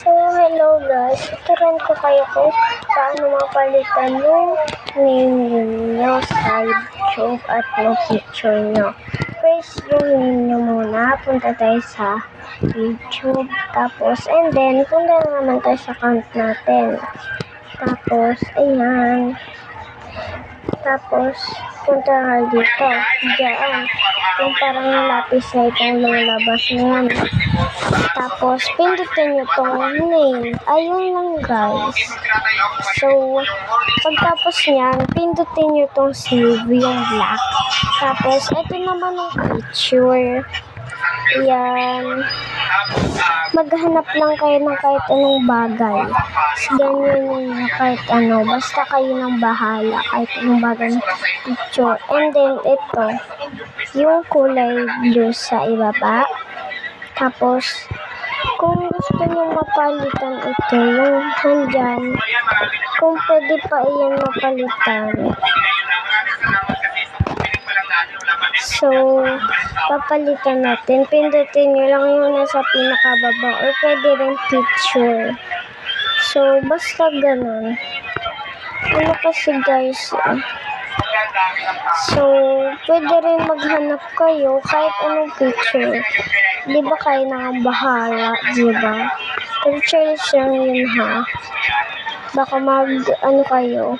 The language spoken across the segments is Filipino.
So, hello guys. Tuturuan ko kayo kung paano mapalitan yung name ninyo sa YouTube at yung picture nyo. First, yung name nyo muna. Punta tayo sa YouTube. Tapos, and then, punta naman tayo sa account natin. Tapos, ayan. Tapos, punta ka dito. Diyan. Yung parang lapis na itong lumalabas na yan. Tapos, pindutin nyo tong name. Ayun lang, guys. So, pagtapos nyan, pindutin nyo tong save, yung black. Tapos, ito naman yung picture. Yan. Maghanap lang kayo ng kahit anong bagay. Ganyan yun, kahit ano. Basta kayo nang bahala. Kahit anong bagay na picture. And then, ito. Yung kulay blue sa ibaba. Tapos, kung gusto nyo mapalitan ito, yung handyan, kung pwede pa iyan mapalitan. So, papalitan natin. Pindutin nyo lang yung nasa pinakababa or pwede rin picture. So, basta ganun. Ano kasi guys, so, pwede rin maghanap kayo kahit anong picture. Di ba kayo nang bahala, di ba? Pero challenge lang yun ha. Baka ano kayo.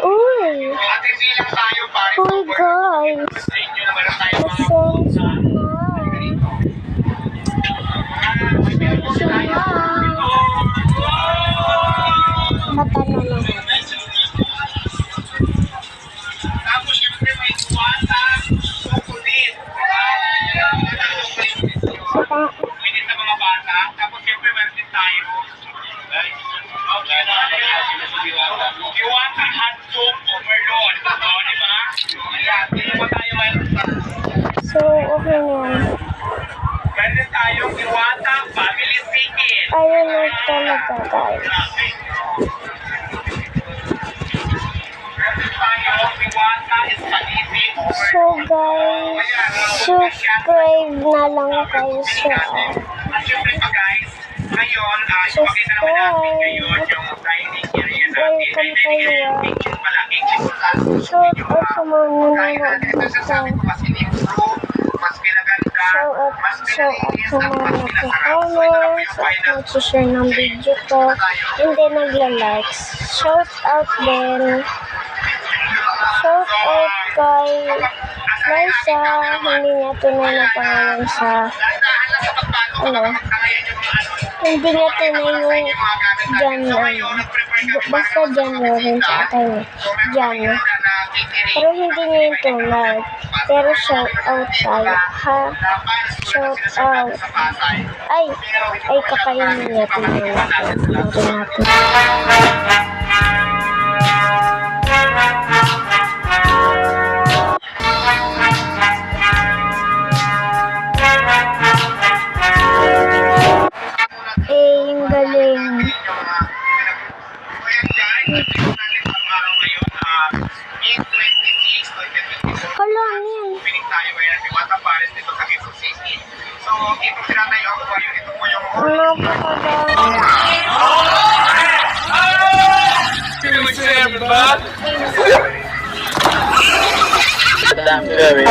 Uy! Uy guys! Pasensya na. Pasensya na. Mata na lang. Pwede sa mga bata, tapos siyempre meron din tayo. Diwata handsoap overload. O, di ba? Ayan, hindi mo tayo So, okay na yan. meron din tayong Diwata family ticket. Ayun na talaga guys. Meron din tayong Diwata spaghetti overload. So guys, subscribe na lang kayo sa At syempre pa guys, ngayon, ipakita naman natin ngayon yung dining area natin. welcome kayo. Kitchen pala, kitchen pala. Shout out sa mga nanonood Ito dito. sasabi ko, mas in-improve, mas pinaganda, mas Shout out sa mga nagko-comments at nag-share ng video ko. And then nagla-likes. Shout out din. Shout out kay Liza. Hindi niya tunay na pangalan sa hindi niya tunay yung Jan. Basta Jan rin sa akin. Jan. Pero hindi niya yung tunay. Pero shout out tayo. Ha? Shout out. Ay kakainin niya tunay natin. Yung galing. Hala, ano yan? So, ito sinatay ako ba yun? Ito po yung Ano pa ba? Very